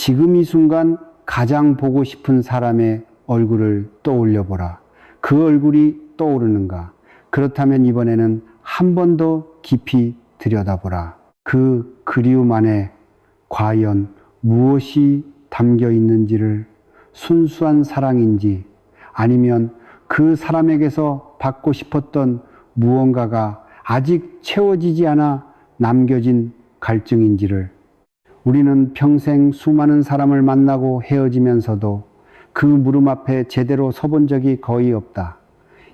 지금 이 순간 가장 보고 싶은 사람의 얼굴을 떠올려 보라. 그 얼굴이 떠오르는가? 그렇다면 이번에는 한 번 더 깊이 들여다보라. 그 그리움 안에 과연 무엇이 담겨 있는지를, 순수한 사랑인지 아니면 그 사람에게서 받고 싶었던 무언가가 아직 채워지지 않아 남겨진 갈증인지를. 우리는 평생 수많은 사람을 만나고 헤어지면서도 그 무릎 앞에 제대로 서본 적이 거의 없다.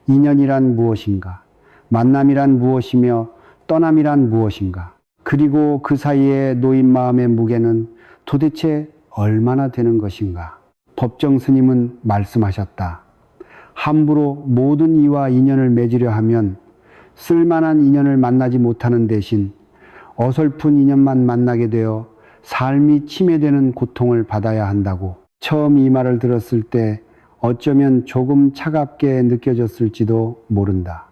인연이란 무엇인가? 만남이란 무엇이며 떠남이란 무엇인가? 그리고 그 사이에 놓인 마음의 무게는 도대체 얼마나 되는 것인가? 법정 스님은 말씀하셨다. 함부로 모든 이와 인연을 맺으려 하면 쓸만한 인연을 만나지 못하는 대신 어설픈 인연만 만나게 되어 삶이 침해되는 고통을 받아야 한다고. 처음 이 말을 들었을 때 어쩌면 조금 차갑게 느껴졌을지도 모른다.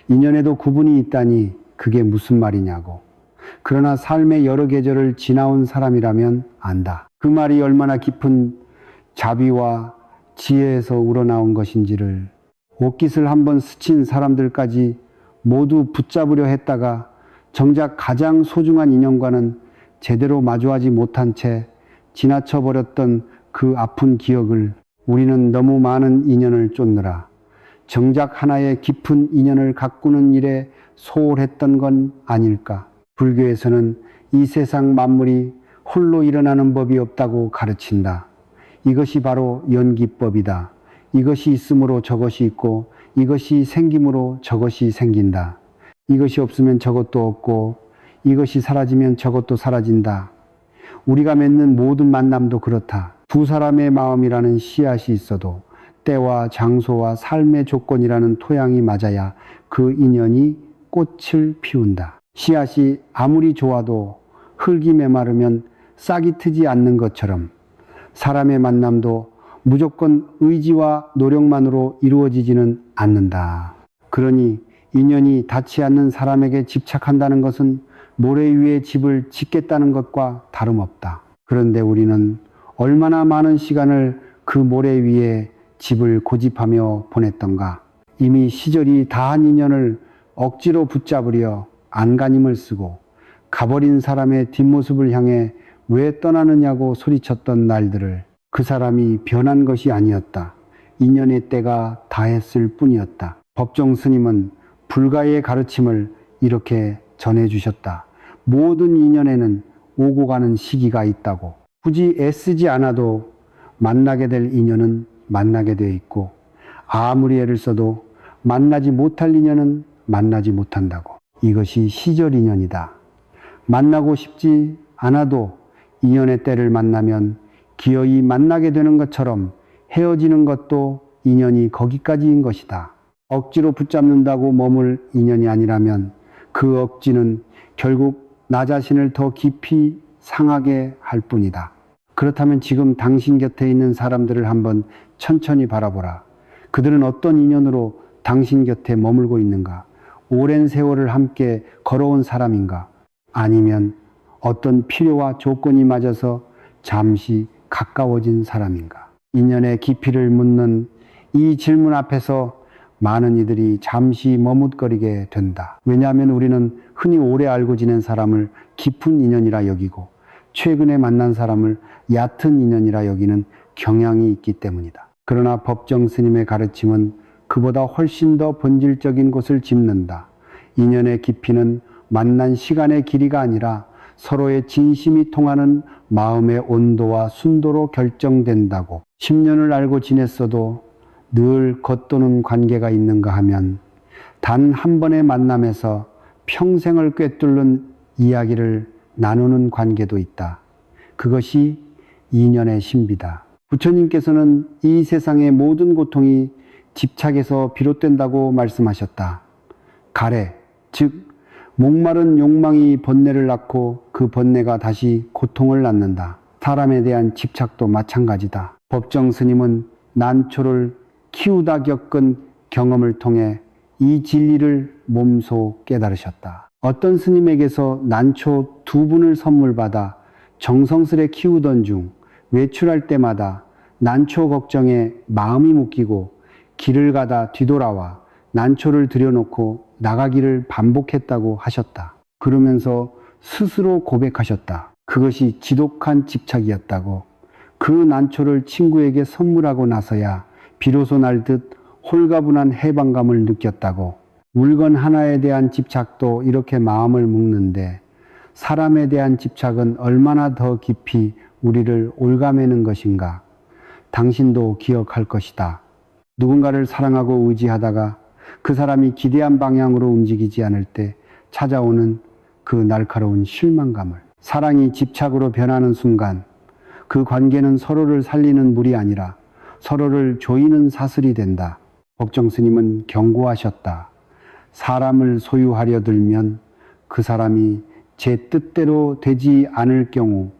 인연에도 구분이 있다니 그게 무슨 말이냐고. 그러나 삶의 여러 계절을 지나온 사람이라면 안다. 그 말이 얼마나 깊은 자비와 지혜에서 우러나온 것인지를. 옷깃을 한번 스친 사람들까지 모두 붙잡으려 했다가 정작 가장 소중한 인연과는 제대로 마주하지 못한 채 지나쳐 버렸던 그 아픈 기억을 우리는 너무 많은 인연을 쫓느라 정작 하나의 깊은 인연을 가꾸는 일에 소홀했던 건 아닐까. 불교에서는 이 세상 만물이 홀로 일어나는 법이 없다고 가르친다. 이것이 바로 연기법이다. 이것이 있으므로 저것이 있고 이것이 생김으로 저것이 생긴다. 이것이 없으면 저것도 없고 이것이 사라지면 저것도 사라진다. 우리가 맺는 모든 만남도 그렇다. 두 사람의 마음이라는 씨앗이 있어도 때와 장소와 삶의 조건이라는 토양이 맞아야 그 인연이 꽃을 피운다. 씨앗이 아무리 좋아도 흙이 메마르면 싹이 트지 않는 것처럼 사람의 만남도 무조건 의지와 노력만으로 이루어지지는 않는다. 그러니 인연이 닿지 않는 사람에게 집착한다는 것은 모래 위에 집을 짓겠다는 것과 다름없다. 그런데 우리는 얼마나 많은 시간을 그 모래 위에 집을 고집하며 보냈던가. 이미 시절이 다한 인연을 억지로 붙잡으려 안간힘을 쓰고 가버린 사람의 뒷모습을 향해 왜 떠나느냐고 소리쳤던 날들을. 그 사람이 변한 것이 아니었다. 인연의 때가 다했을 뿐이었다. 법정 스님은 불가의 가르침을 이렇게 전해주셨다. 모든 인연에는 오고 가는 시기가 있다고. 굳이 애쓰지 않아도 만나게 될 인연은 만나게 되어 있고 아무리 애를 써도 만나지 못할 인연은 만나지 못한다고. 이것이 시절 인연이다. 만나고 싶지 않아도 인연의 때를 만나면 기어이 만나게 되는 것처럼 헤어지는 것도 인연이 거기까지인 것이다. 억지로 붙잡는다고 머물 인연이 아니라면 그 억지는 결국 나 자신을 더 깊이 상하게 할 뿐이다. 그렇다면 지금 당신 곁에 있는 사람들을 한번 천천히 바라보라. 그들은 어떤 인연으로 당신 곁에 머물고 있는가? 오랜 세월을 함께 걸어온 사람인가? 아니면 어떤 필요와 조건이 맞아서 잠시 가까워진 사람인가? 인연의 깊이를 묻는 이 질문 앞에서 많은 이들이 잠시 머뭇거리게 된다. 왜냐하면 우리는 흔히 오래 알고 지낸 사람을 깊은 인연이라 여기고 최근에 만난 사람을 얕은 인연이라 여기는 경향이 있기 때문이다. 그러나 법정 스님의 가르침은 그보다 훨씬 더 본질적인 곳을 짚는다. 인연의 깊이는 만난 시간의 길이가 아니라 서로의 진심이 통하는 마음의 온도와 순도로 결정된다고. 10년을 알고 지냈어도 늘 겉도는 관계가 있는가 하면 단 한 번의 만남에서 평생을 꿰뚫는 이야기를 나누는 관계도 있다. 그것이 인연의 신비다. 부처님께서는 이 세상의 모든 고통이 집착에서 비롯된다고 말씀하셨다. 가래, 즉 목마른 욕망이 번뇌를 낳고 그 번뇌가 다시 고통을 낳는다. 사람에 대한 집착도 마찬가지다. 법정 스님은 난초를 키우다 겪은 경험을 통해 이 진리를 몸소 깨달으셨다. 어떤 스님에게서 난초 2분을 선물 받아 정성스레 키우던 중 외출할 때마다 난초 걱정에 마음이 묶이고 길을 가다 뒤돌아와 난초를 들여놓고 나가기를 반복했다고 하셨다. 그러면서 스스로 고백하셨다. 그것이 지독한 집착이었다고. 그 난초를 친구에게 선물하고 나서야 비로소 날 듯 홀가분한 해방감을 느꼈다고. 물건 하나에 대한 집착도 이렇게 마음을 묶는데 사람에 대한 집착은 얼마나 더 깊이 우리를 올가매는 것인가. 당신도 기억할 것이다. 누군가를 사랑하고 의지하다가 그 사람이 기대한 방향으로 움직이지 않을 때 찾아오는 그 날카로운 실망감을. 사랑이 집착으로 변하는 순간 그 관계는 서로를 살리는 물이 아니라 서로를 조이는 사슬이 된다. 법정 스님은 경고하셨다. 사람을 소유하려 들면 그 사람이 제 뜻대로 되지 않을 경우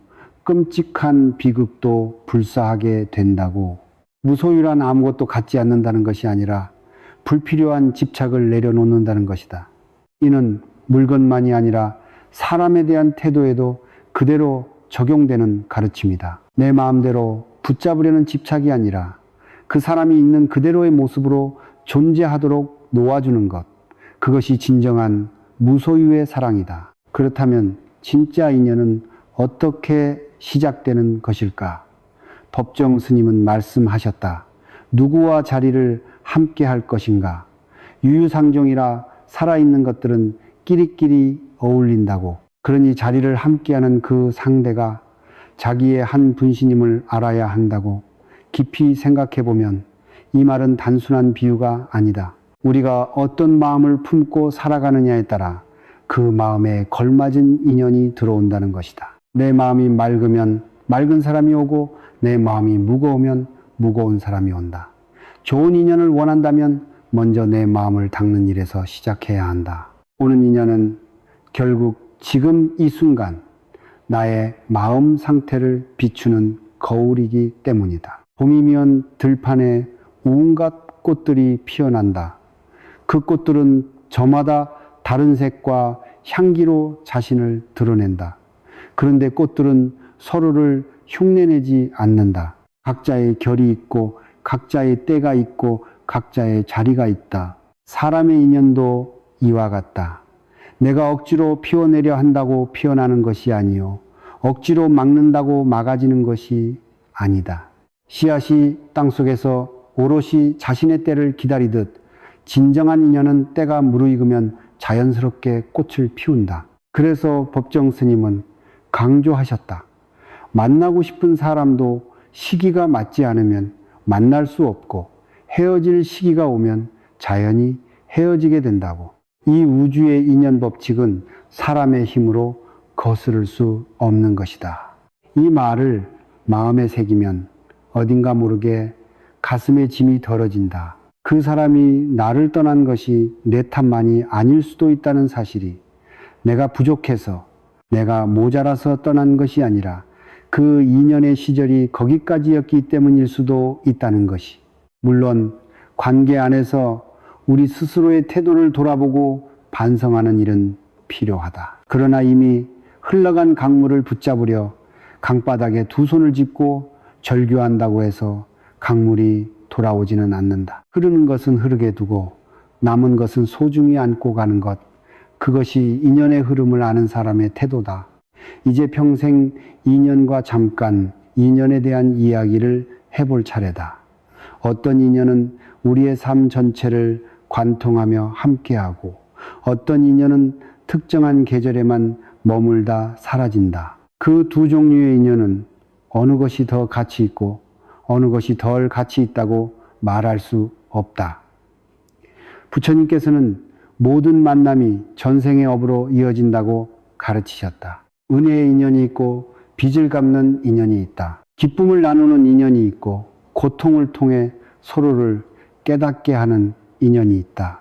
끔찍한 비극도 불사하게 된다고. 무소유란 아무것도 갖지 않는다는 것이 아니라 불필요한 집착을 내려놓는다는 것이다. 이는 물건만이 아니라 사람에 대한 태도에도 그대로 적용되는 가르침이다. 내 마음대로 붙잡으려는 집착이 아니라 그 사람이 있는 그대로의 모습으로 존재하도록 놓아주는 것. 그것이 진정한 무소유의 사랑이다. 그렇다면 진짜 인연은 어떻게 시작되는 것일까? 법정 스님은 말씀하셨다. 누구와 자리를 함께 할 것인가? 유유상종이라 살아있는 것들은 끼리끼리 어울린다고. 그러니 자리를 함께하는 그 상대가 자기의 한 분신임을 알아야 한다고. 깊이 생각해보면 이 말은 단순한 비유가 아니다. 우리가 어떤 마음을 품고 살아가느냐에 따라 그 마음에 걸맞은 인연이 들어온다는 것이다. 내 마음이 맑으면 맑은 사람이 오고 내 마음이 무거우면 무거운 사람이 온다. 좋은 인연을 원한다면 먼저 내 마음을 닦는 일에서 시작해야 한다. 오는 인연은 결국 지금 이 순간 나의 마음 상태를 비추는 거울이기 때문이다. 봄이면 들판에 온갖 꽃들이 피어난다. 그 꽃들은 저마다 다른 색과 향기로 자신을 드러낸다. 그런데 꽃들은 서로를 흉내내지 않는다. 각자의 결이 있고 각자의 때가 있고 각자의 자리가 있다. 사람의 인연도 이와 같다. 내가 억지로 피워내려 한다고 피어나는 것이 아니요 억지로 막는다고 막아지는 것이 아니다. 씨앗이 땅속에서 오롯이 자신의 때를 기다리듯 진정한 인연은 때가 무르익으면 자연스럽게 꽃을 피운다. 그래서 법정 스님은 강조하셨다. 만나고 싶은 사람도 시기가 맞지 않으면 만날 수 없고 헤어질 시기가 오면 자연히 헤어지게 된다고. 이 우주의 인연 법칙은 사람의 힘으로 거스를 수 없는 것이다. 이 말을 마음에 새기면 어딘가 모르게 가슴에 짐이 덜어진다. 그 사람이 나를 떠난 것이 내 탓만이 아닐 수도 있다는 사실이 내가 부족해서 내가 모자라서 떠난 것이 아니라 그 인연의 시절이 거기까지였기 때문일 수도 있다는 것이. 물론 관계 안에서 우리 스스로의 태도를 돌아보고 반성하는 일은 필요하다. 그러나 이미 흘러간 강물을 붙잡으려 강바닥에 두 손을 짚고 절규한다고 해서 강물이 돌아오지는 않는다. 흐르는 것은 흐르게 두고 남은 것은 소중히 안고 가는 것. 그것이 인연의 흐름을 아는 사람의 태도다. 이제 평생 인연과 잠깐 인연에 대한 이야기를 해볼 차례다. 어떤 인연은 우리의 삶 전체를 관통하며 함께하고 어떤 인연은 특정한 계절에만 머물다 사라진다. 그 두 종류의 인연은 어느 것이 더 가치 있고 어느 것이 덜 가치 있다고 말할 수 없다. 부처님께서는 모든 만남이 전생의 업으로 이어진다고 가르치셨다. 은혜의 인연이 있고 빚을 갚는 인연이 있다. 기쁨을 나누는 인연이 있고 고통을 통해 서로를 깨닫게 하는 인연이 있다.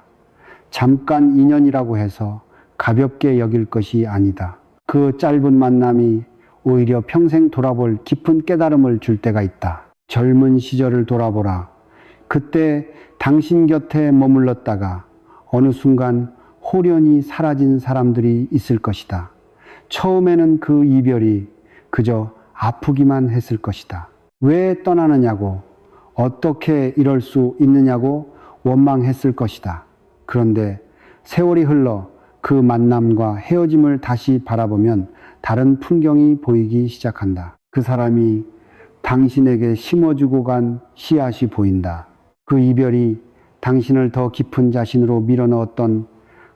잠깐 인연이라고 해서 가볍게 여길 것이 아니다. 그 짧은 만남이 오히려 평생 돌아볼 깊은 깨달음을 줄 때가 있다. 젊은 시절을 돌아보라. 그때 당신 곁에 머물렀다가 어느 순간 홀연히 사라진 사람들이 있을 것이다. 처음에는 그 이별이 그저 아프기만 했을 것이다. 왜 떠나느냐고, 어떻게 이럴 수 있느냐고 원망했을 것이다. 그런데 세월이 흘러 그 만남과 헤어짐을 다시 바라보면 다른 풍경이 보이기 시작한다. 그 사람이 당신에게 심어주고 간 씨앗이 보인다. 그 이별이 당신을 더 깊은 자신으로 밀어넣었던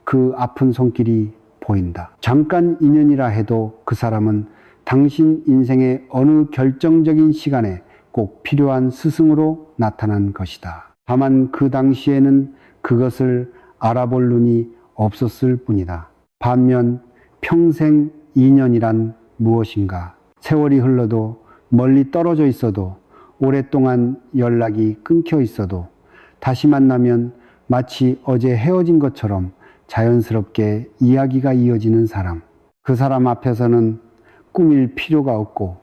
그 아픈 손길이 보인다. 잠깐 인연이라 해도 그 사람은 당신 인생의 어느 결정적인 시간에 꼭 필요한 스승으로 나타난 것이다. 다만 그 당시에는 그것을 알아볼 눈이 없었을 뿐이다. 반면 평생 인연이란 무엇인가? 세월이 흘러도 멀리 떨어져 있어도 오랫동안 연락이 끊겨 있어도 다시 만나면 마치 어제 헤어진 것처럼 자연스럽게 이야기가 이어지는 사람. 그 사람 앞에서는 꾸밀 필요가 없고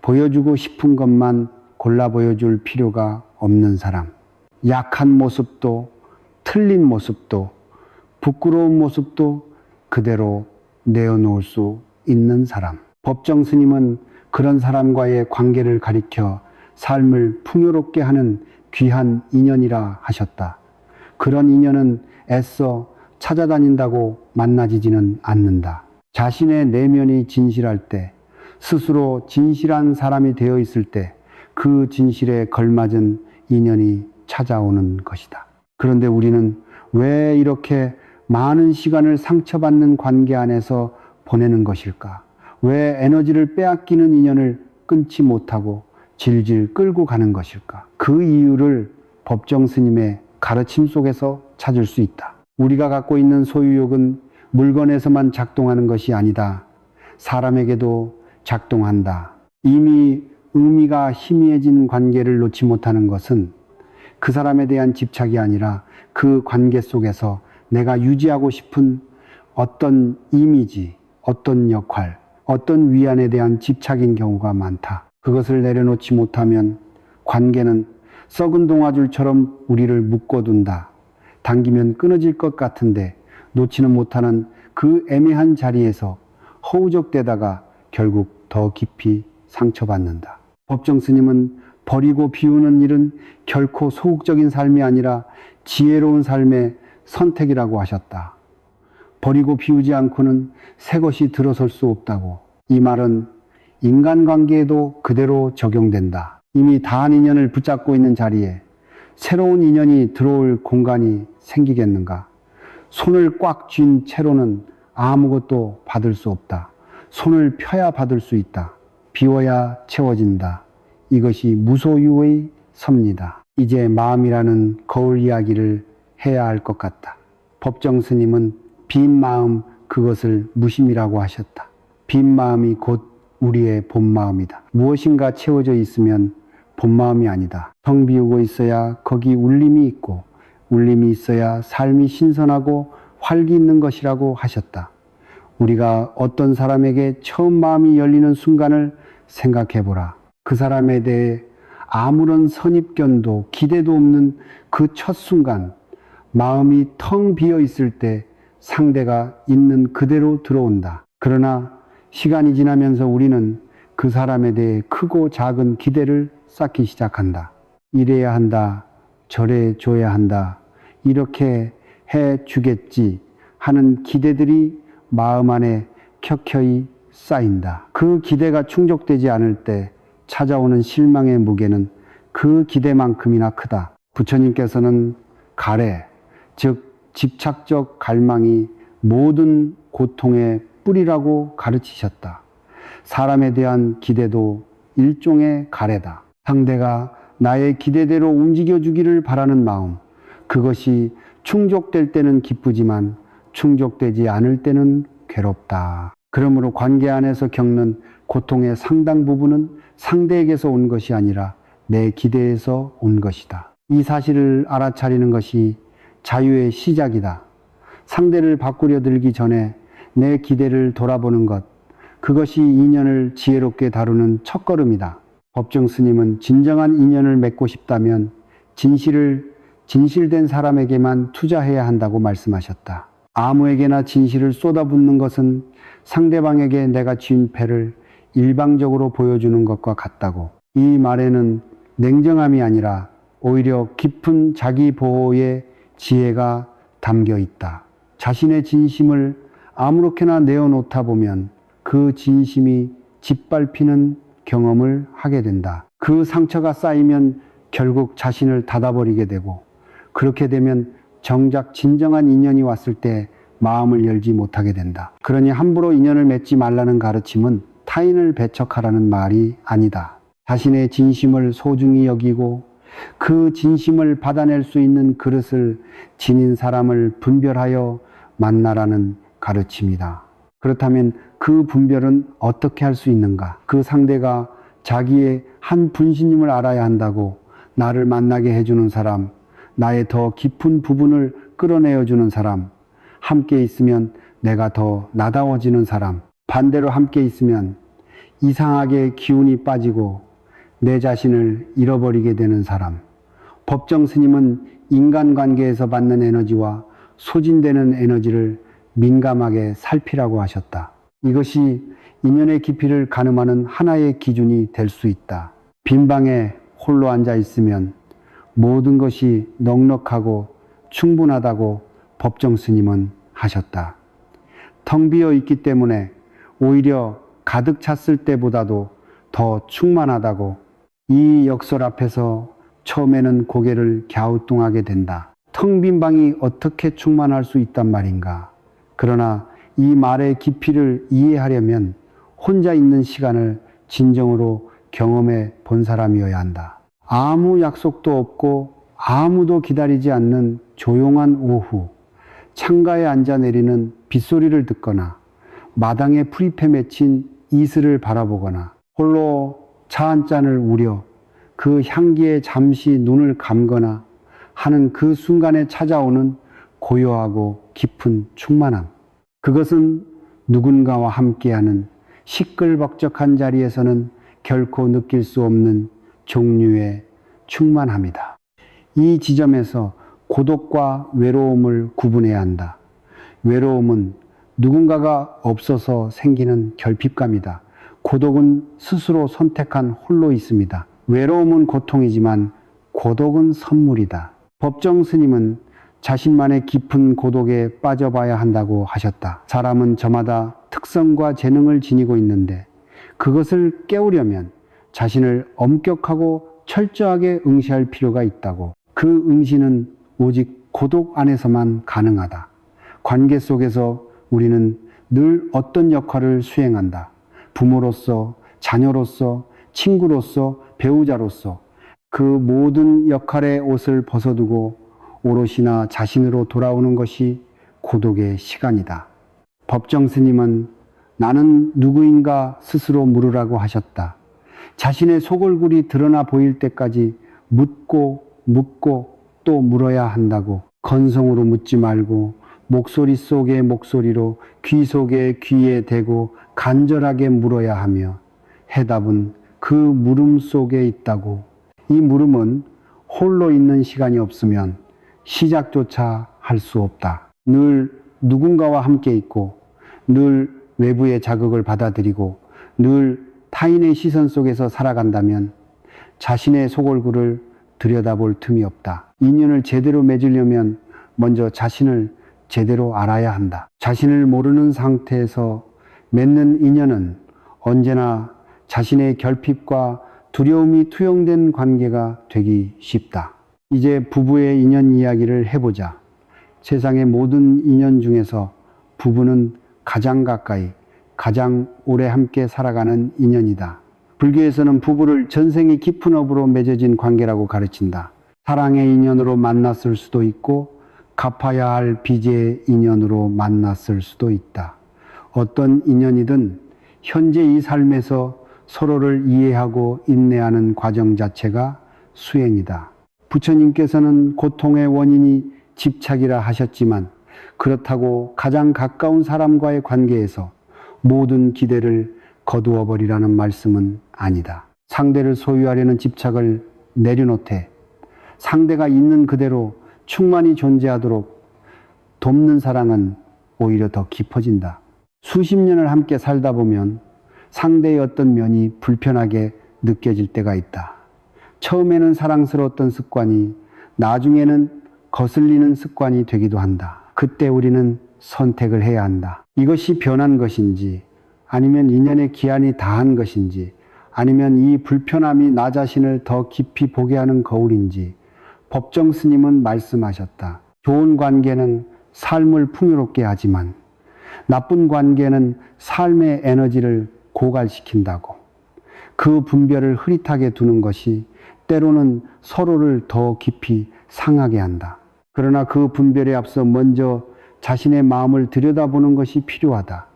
보여주고 싶은 것만 골라 보여줄 필요가 없는 사람. 약한 모습도 틀린 모습도 부끄러운 모습도 그대로 내어놓을 수 있는 사람. 법정 스님은 그런 사람과의 관계를 가리켜 삶을 풍요롭게 하는 귀한 인연이라 하셨다. 그런 인연은 애써 찾아다닌다고 만나지지는 않는다. 자신의 내면이 진실할 때, 스스로 진실한 사람이 되어 있을 때 그 진실에 걸맞은 인연이 찾아오는 것이다. 그런데 우리는 왜 이렇게 많은 시간을 상처받는 관계 안에서 보내는 것일까? 왜 에너지를 빼앗기는 인연을 끊지 못하고 질질 끌고 가는 것일까? 그 이유를 법정 스님의 가르침 속에서 찾을 수 있다. 우리가 갖고 있는 소유욕은 물건에서만 작동하는 것이 아니다. 사람에게도 작동한다. 이미 의미가 희미해진 관계를 놓지 못하는 것은 그 사람에 대한 집착이 아니라 그 관계 속에서 내가 유지하고 싶은 어떤 이미지, 어떤 역할, 어떤 위안에 대한 집착인 경우가 많다. 그것을 내려놓지 못하면 관계는 썩은 동아줄처럼 우리를 묶어둔다. 당기면 끊어질 것 같은데 놓지는 못하는 그 애매한 자리에서 허우적대다가 결국 더 깊이 상처받는다. 법정 스님은 버리고 비우는 일은 결코 소극적인 삶이 아니라 지혜로운 삶의 선택이라고 하셨다. 버리고 비우지 않고는 새 것이 들어설 수 없다고. 이 말은 인간관계에도 그대로 적용된다. 이미 다한 인연을 붙잡고 있는 자리에 새로운 인연이 들어올 공간이 생기겠는가? 손을 꽉 쥔 채로는 아무것도 받을 수 없다. 손을 펴야 받을 수 있다. 비워야 채워진다. 이것이 무소유의 섭니다. 이제 마음이라는 거울 이야기를 해야 할 것 같다. 법정 스님은 빈 마음, 그것을 무심이라고 하셨다. 빈 마음이 곧 우리의 본 마음이다. 무엇인가 채워져 있으면 본 마음이 아니다. 텅 비우고 있어야 거기 울림이 있고 울림이 있어야 삶이 신선하고 활기 있는 것이라고 하셨다. 우리가 어떤 사람에게 처음 마음이 열리는 순간을 생각해 보라. 그 사람에 대해 아무런 선입견도 기대도 없는 그 첫 순간, 마음이 텅 비어 있을 때 상대가 있는 그대로 들어온다. 그러나 시간이 지나면서 우리는 그 사람에 대해 크고 작은 기대를 쌓기 시작한다. 이래야 한다. 저래 줘야 한다. 이렇게 해 주겠지 하는 기대들이 마음 안에 켜켜이 쌓인다. 그 기대가 충족되지 않을 때 찾아오는 실망의 무게는 그 기대만큼이나 크다. 부처님께서는 가래, 즉 집착적 갈망이 모든 고통의 뿌리라고 가르치셨다. 사람에 대한 기대도 일종의 가래다. 상대가 나의 기대대로 움직여주기를 바라는 마음, 그것이 충족될 때는 기쁘지만 충족되지 않을 때는 괴롭다. 그러므로 관계 안에서 겪는 고통의 상당 부분은 상대에게서 온 것이 아니라 내 기대에서 온 것이다. 이 사실을 알아차리는 것이 자유의 시작이다. 상대를 바꾸려 들기 전에 내 기대를 돌아보는 것, 그것이 인연을 지혜롭게 다루는 첫걸음이다. 법정 스님은 진정한 인연을 맺고 싶다면 진실을 진실된 사람에게만 투자해야 한다고 말씀하셨다. 아무에게나 진실을 쏟아붓는 것은 상대방에게 내가 쥔 패를 일방적으로 보여주는 것과 같다고. 이 말에는 냉정함이 아니라 오히려 깊은 자기 보호의 지혜가 담겨 있다. 자신의 진심을 아무렇게나 내어놓다 보면 그 진심이 짓밟히는 경험을 하게 된다. 그 상처가 쌓이면 결국 자신을 닫아버리게 되고, 그렇게 되면 정작 진정한 인연이 왔을 때 마음을 열지 못하게 된다. 그러니 함부로 인연을 맺지 말라는 가르침은 타인을 배척하라는 말이 아니다. 자신의 진심을 소중히 여기고 그 진심을 받아낼 수 있는 그릇을 지닌 사람을 분별하여 만나라는 가르침이다. 그렇다면 그 분별은 어떻게 할 수 있는가? 그 상대가 자기의 한 분신임을 알아야 한다고 나를 만나게 해주는 사람, 나의 더 깊은 부분을 끌어내어주는 사람, 함께 있으면 내가 더 나다워지는 사람, 반대로 함께 있으면 이상하게 기운이 빠지고 내 자신을 잃어버리게 되는 사람. 법정 스님은 인간관계에서 받는 에너지와 소진되는 에너지를 민감하게 살피라고 하셨다. 이것이 인연의 깊이를 가늠하는 하나의 기준이 될 수 있다. 빈 방에 홀로 앉아 있으면 모든 것이 넉넉하고 충분하다고 법정 스님은 하셨다. 텅 비어 있기 때문에 오히려 가득 찼을 때보다도 더 충만하다고. 이 역설 앞에서 처음에는 고개를 갸우뚱하게 된다. 텅 빈 방이 어떻게 충만할 수 있단 말인가. 그러나 이 말의 깊이를 이해하려면 혼자 있는 시간을 진정으로 경험해 본 사람이어야 한다. 아무 약속도 없고 아무도 기다리지 않는 조용한 오후, 창가에 앉아 내리는 빗소리를 듣거나 마당에 풀잎에 맺힌 이슬을 바라보거나 홀로 차 한 잔을 우려 그 향기에 잠시 눈을 감거나 하는 그 순간에 찾아오는 고요하고 깊은 충만함. 그것은 누군가와 함께하는 시끌벅적한 자리에서는 결코 느낄 수 없는 종류의 충만함이다. 이 지점에서 고독과 외로움을 구분해야 한다. 외로움은 누군가가 없어서 생기는 결핍감이다. 고독은 스스로 선택한 홀로 있습니다. 외로움은 고통이지만 고독은 선물이다. 법정 스님은 자신만의 깊은 고독에 빠져봐야 한다고 하셨다. 사람은 저마다 특성과 재능을 지니고 있는데 그것을 깨우려면 자신을 엄격하고 철저하게 응시할 필요가 있다고. 그 응시는 오직 고독 안에서만 가능하다. 관계 속에서 우리는 늘 어떤 역할을 수행한다. 부모로서, 자녀로서, 친구로서, 배우자로서 그 모든 역할의 옷을 벗어두고 오롯이나 자신으로 돌아오는 것이 고독의 시간이다. 법정 스님은 나는 누구인가 스스로 물으라고 하셨다. 자신의 속얼굴이 드러나 보일 때까지 묻고 또 물어야 한다고. 건성으로 묻지 말고 목소리 속의 목소리로 귀 속의 귀에 대고 간절하게 물어야 하며 해답은 그 물음 속에 있다고. 이 물음은 홀로 있는 시간이 없으면 시작조차 할 수 없다. 늘 누군가와 함께 있고 늘 외부의 자극을 받아들이고 늘 타인의 시선 속에서 살아간다면 자신의 속얼굴을 들여다볼 틈이 없다. 인연을 제대로 맺으려면 먼저 자신을 제대로 알아야 한다. 자신을 모르는 상태에서 맺는 인연은 언제나 자신의 결핍과 두려움이 투영된 관계가 되기 쉽다. 이제 부부의 인연 이야기를 해보자. 세상의 모든 인연 중에서 부부는 가장 가까이, 가장 오래 함께 살아가는 인연이다. 불교에서는 부부를 전생이 깊은 업으로 맺어진 관계라고 가르친다. 사랑의 인연으로 만났을 수도 있고 갚아야 할 빚의 인연으로 만났을 수도 있다. 어떤 인연이든 현재 이 삶에서 서로를 이해하고 인내하는 과정 자체가 수행이다. 부처님께서는 고통의 원인이 집착이라 하셨지만 그렇다고 가장 가까운 사람과의 관계에서 모든 기대를 거두어 버리라는 말씀은 아니다. 상대를 소유하려는 집착을 내려놓되 상대가 있는 그대로 충만히 존재하도록 돕는 사랑은 오히려 더 깊어진다. 수십 년을 함께 살다 보면 상대의 어떤 면이 불편하게 느껴질 때가 있다. 처음에는 사랑스러웠던 습관이 나중에는 거슬리는 습관이 되기도 한다. 그때 우리는 선택을 해야 한다. 이것이 변한 것인지, 아니면 인연의 기한이 다한 것인지, 아니면 이 불편함이 나 자신을 더 깊이 보게 하는 거울인지 법정 스님은 말씀하셨다. 좋은 관계는 삶을 풍요롭게 하지만 나쁜 관계는 삶의 에너지를 고갈시킨다고. 그 분별을 흐릿하게 두는 것이 때로는 서로를 더 깊이 상하게 한다. 그러나 그 분별에 앞서 먼저 자신의 마음을 들여다보는 것이 필요하다.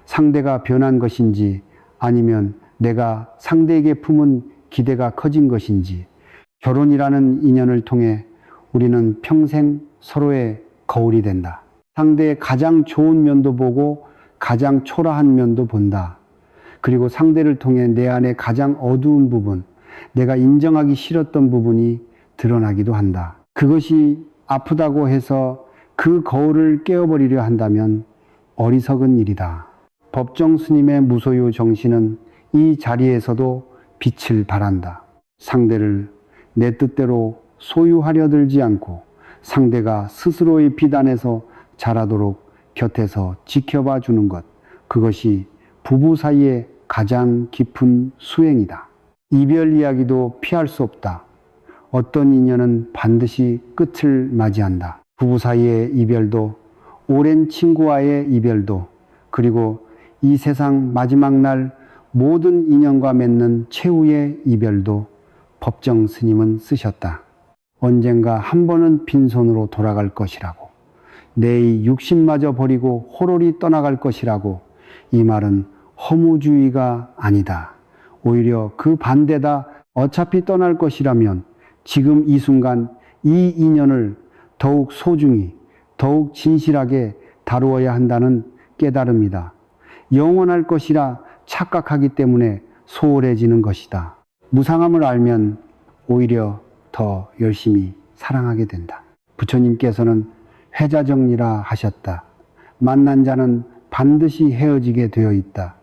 상대가 변한 것인지 아니면 내가 상대에게 품은 기대가 커진 것인지. 결혼이라는 인연을 통해 우리는 평생 서로의 거울이 된다. 상대의 가장 좋은 면도 보고 가장 초라한 면도 본다. 그리고 상대를 통해 내 안에 가장 어두운 부분, 내가 인정하기 싫었던 부분이 드러나기도 한다. 그것이 아프다고 해서 그 거울을 깨어버리려 한다면 어리석은 일이다. 법정 스님의 무소유 정신은 이 자리에서도 빛을 발한다. 상대를 내 뜻대로 소유하려 들지 않고 상대가 스스로의 비단에서 자라도록 곁에서 지켜봐 주는 것, 그것이 부부 사이의 가장 깊은 수행이다. 이별 이야기도 피할 수 없다. 어떤 인연은 반드시 끝을 맞이한다. 부부 사이의 이별도, 오랜 친구와의 이별도, 그리고 이 세상 마지막 날 모든 인연과 맺는 최후의 이별도 법정 스님은 쓰셨다. 언젠가 한 번은 빈손으로 돌아갈 것이라고. 내 육신마저 버리고 호롤이 떠나갈 것이라고. 이 말은 허무주의가 아니다. 오히려 그 반대다. 어차피 떠날 것이라면 지금 이 순간 이 인연을 더욱 소중히, 더욱 진실하게 다루어야 한다는 깨달음이다. 영원할 것이라 착각하기 때문에 소홀해지는 것이다. 무상함을 알면 오히려 더 열심히 사랑하게 된다. 부처님께서는 회자정리라 하셨다. 만난 자는 반드시 헤어지게 되어 있다.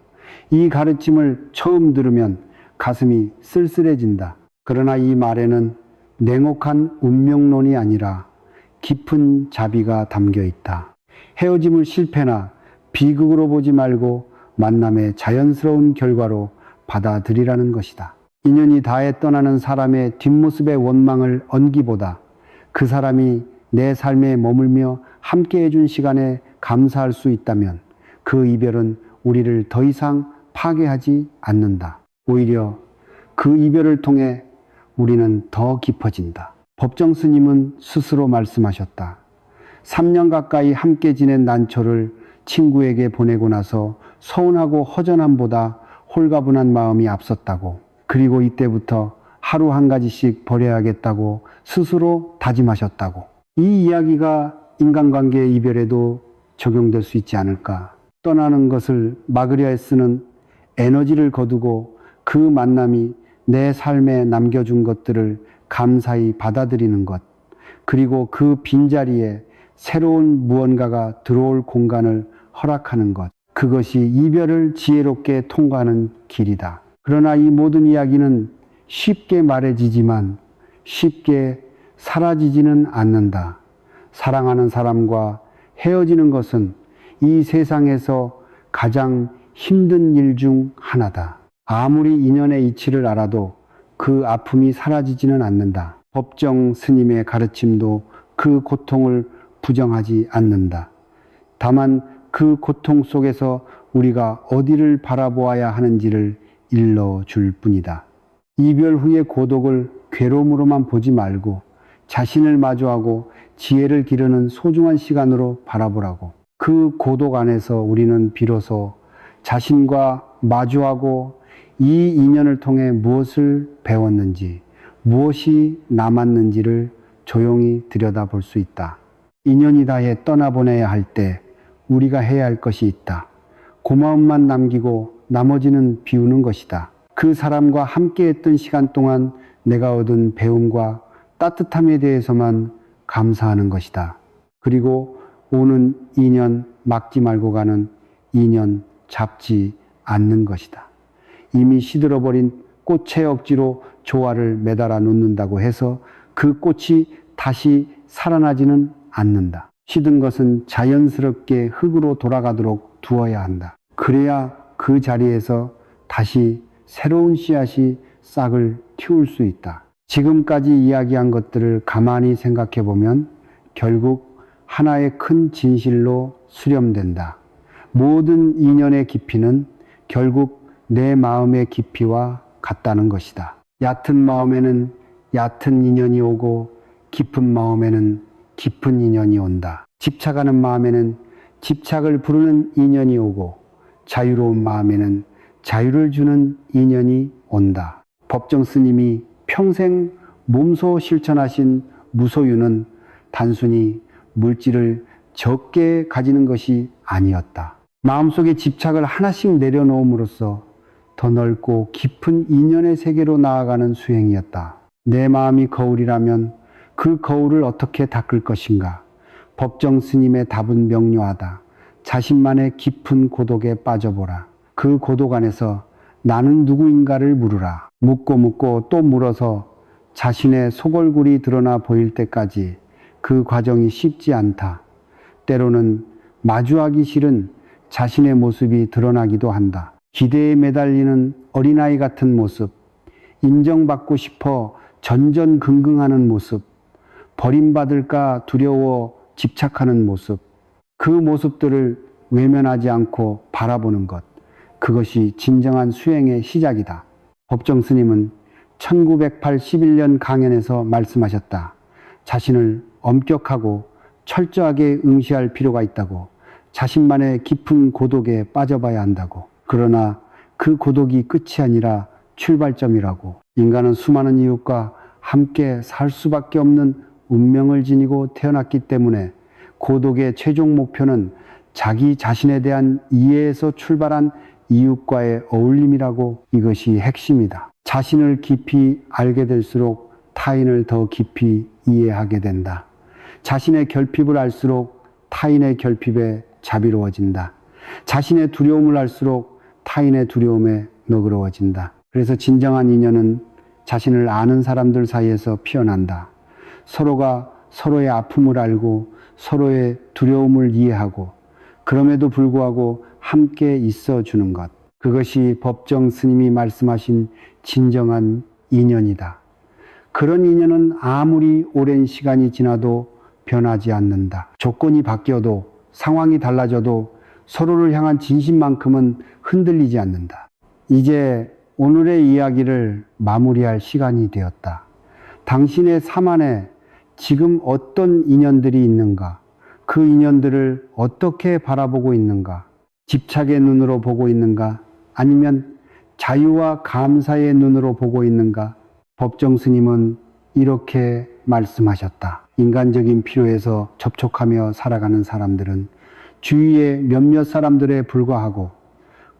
이 가르침을 처음 들으면 가슴이 쓸쓸해진다. 그러나 이 말에는 냉혹한 운명론이 아니라 깊은 자비가 담겨 있다. 헤어짐을 실패나 비극으로 보지 말고 만남의 자연스러운 결과로 받아들이라는 것이다. 인연이 다해 떠나는 사람의 뒷모습의 원망을 얹기보다 그 사람이 내 삶에 머물며 함께 해준 시간에 감사할 수 있다면 그 이별은 우리를 더 이상 파괴하지 않는다. 오히려 그 이별을 통해 우리는 더 깊어진다. 법정 스님은 스스로 말씀하셨다. 3년 가까이 함께 지낸 난초를 친구에게 보내고 나서 서운하고 허전함보다 홀가분한 마음이 앞섰다고. 그리고 이때부터 하루 한 가지씩 버려야겠다고 스스로 다짐하셨다고. 이 이야기가 인간관계의 이별에도 적용될 수 있지 않을까. 떠나는 것을 막으려 애쓰는 에너지를 거두고 그 만남이 내 삶에 남겨준 것들을 감사히 받아들이는 것, 그리고 그 빈자리에 새로운 무언가가 들어올 공간을 허락하는 것, 그것이 이별을 지혜롭게 통과하는 길이다. 그러나 이 모든 이야기는 쉽게 말해지지만 쉽게 사라지지는 않는다. 사랑하는 사람과 헤어지는 것은 이 세상에서 가장 힘든 일 중 하나다. 아무리 인연의 이치를 알아도 그 아픔이 사라지지는 않는다. 법정 스님의 가르침도 그 고통을 부정하지 않는다. 다만 그 고통 속에서 우리가 어디를 바라보아야 하는지를 일러줄 뿐이다. 이별 후의 고독을 괴로움으로만 보지 말고 자신을 마주하고 지혜를 기르는 소중한 시간으로 바라보라고. 그 고독 안에서 우리는 비로소 자신과 마주하고 이 인연을 통해 무엇을 배웠는지, 무엇이 남았는지를 조용히 들여다볼 수 있다. 인연이 다해 떠나보내야 할 때 우리가 해야 할 것이 있다. 고마움만 남기고 나머지는 비우는 것이다. 그 사람과 함께 했던 시간 동안 내가 얻은 배움과 따뜻함에 대해서만 감사하는 것이다. 그리고 오는 인연 막지 말고 가는 인연 잡지 않는 것이다. 이미 시들어버린 꽃에 억지로 조화를 매달아 놓는다고 해서 그 꽃이 다시 살아나지는 않는다. 시든 것은 자연스럽게 흙으로 돌아가도록 두어야 한다. 그래야 그 자리에서 다시 새로운 씨앗이 싹을 틔울 수 있다. 지금까지 이야기한 것들을 가만히 생각해 보면 결국 하나의 큰 진실로 수렴된다. 모든 인연의 깊이는 결국 내 마음의 깊이와 같다는 것이다. 얕은 마음에는 얕은 인연이 오고 깊은 마음에는 깊은 인연이 온다. 집착하는 마음에는 집착을 부르는 인연이 오고 자유로운 마음에는 자유를 주는 인연이 온다. 법정 스님이 평생 몸소 실천하신 무소유는 단순히 물질을 적게 가지는 것이 아니었다. 마음속에 집착을 하나씩 내려놓음으로써 더 넓고 깊은 인연의 세계로 나아가는 수행이었다. 내 마음이 거울이라면 그 거울을 어떻게 닦을 것인가? 법정 스님의 답은 명료하다. 자신만의 깊은 고독에 빠져보라. 그 고독 안에서 나는 누구인가를 물으라. 묻고 또 물어서 자신의 속얼굴이 드러나 보일 때까지 그 과정이 쉽지 않다. 때로는 마주하기 싫은 자신의 모습이 드러나기도 한다. 기대에 매달리는 어린아이 같은 모습, 인정받고 싶어 전전긍긍하는 모습, 버림받을까 두려워 집착하는 모습, 그 모습들을 외면하지 않고 바라보는 것, 그것이 진정한 수행의 시작이다. 법정 스님은 1981년 강연에서 말씀하셨다. 자신을 엄격하고 철저하게 응시할 필요가 있다고, 자신만의 깊은 고독에 빠져봐야 한다고. 그러나 그 고독이 끝이 아니라 출발점이라고. 인간은 수많은 이웃과 함께 살 수밖에 없는 운명을 지니고 태어났기 때문에 고독의 최종 목표는 자기 자신에 대한 이해에서 출발한 이웃과의 어울림이라고. 이것이 핵심이다. 자신을 깊이 알게 될수록 타인을 더 깊이 이해하게 된다. 자신의 결핍을 알수록 타인의 결핍에 자비로워진다. 자신의 두려움을 알수록 타인의 두려움에 너그러워진다. 그래서 진정한 인연은 자신을 아는 사람들 사이에서 피어난다. 서로가 서로의 아픔을 알고 서로의 두려움을 이해하고 그럼에도 불구하고 함께 있어주는 것. 그것이 법정 스님이 말씀하신 진정한 인연이다. 그런 인연은 아무리 오랜 시간이 지나도 변하지 않는다. 조건이 바뀌어도 상황이 달라져도 서로를 향한 진심만큼은 흔들리지 않는다. 이제 오늘의 이야기를 마무리할 시간이 되었다. 당신의 삶 안에 지금 어떤 인연들이 있는가? 그 인연들을 어떻게 바라보고 있는가? 집착의 눈으로 보고 있는가? 아니면 자유와 감사의 눈으로 보고 있는가? 법정 스님은 이렇게 말씀하셨다. 인간적인 필요에서 접촉하며 살아가는 사람들은 주위의 몇몇 사람들에 불과하고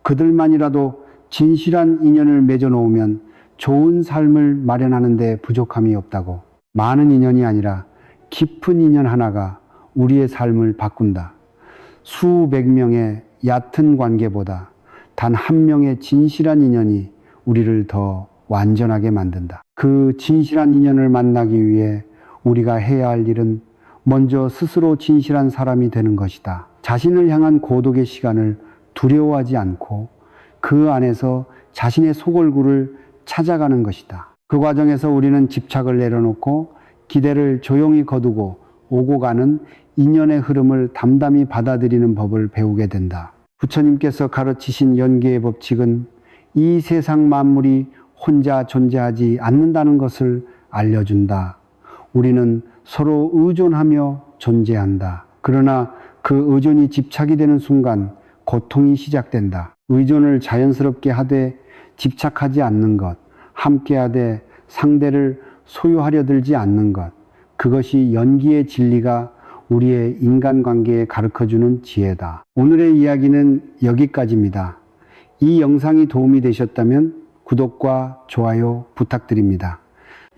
그들만이라도 진실한 인연을 맺어놓으면 좋은 삶을 마련하는 데 부족함이 없다고. 많은 인연이 아니라 깊은 인연 하나가 우리의 삶을 바꾼다. 수백 명의 얕은 관계보다 단 한 명의 진실한 인연이 우리를 더 완전하게 만든다. 그 진실한 인연을 만나기 위해 우리가 해야 할 일은 먼저 스스로 진실한 사람이 되는 것이다. 자신을 향한 고독의 시간을 두려워하지 않고 그 안에서 자신의 속얼굴을 찾아가는 것이다. 그 과정에서 우리는 집착을 내려놓고 기대를 조용히 거두고 오고 가는 인연의 흐름을 담담히 받아들이는 법을 배우게 된다. 부처님께서 가르치신 연계의 법칙은 이 세상 만물이 혼자 존재하지 않는다는 것을 알려준다. 우리는 서로 의존하며 존재한다. 그러나 그 의존이 집착이 되는 순간 고통이 시작된다. 의존을 자연스럽게 하되 집착하지 않는 것, 함께하되 상대를 소유하려 들지 않는 것, 그것이 연기의 진리가 우리의 인간관계에 가르쳐주는 지혜다. 오늘의 이야기는 여기까지입니다. 이 영상이 도움이 되셨다면 구독과 좋아요 부탁드립니다.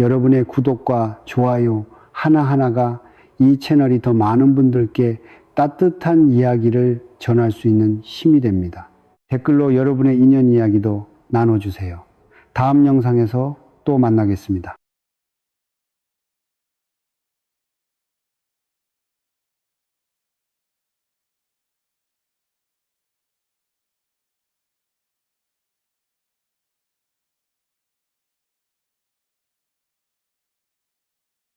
여러분의 구독과 좋아요 하나하나가 이 채널이 더 많은 분들께 따뜻한 이야기를 전할 수 있는 힘이 됩니다. 댓글로 여러분의 인연 이야기도 나눠주세요. 다음 영상에서 또 만나겠습니다.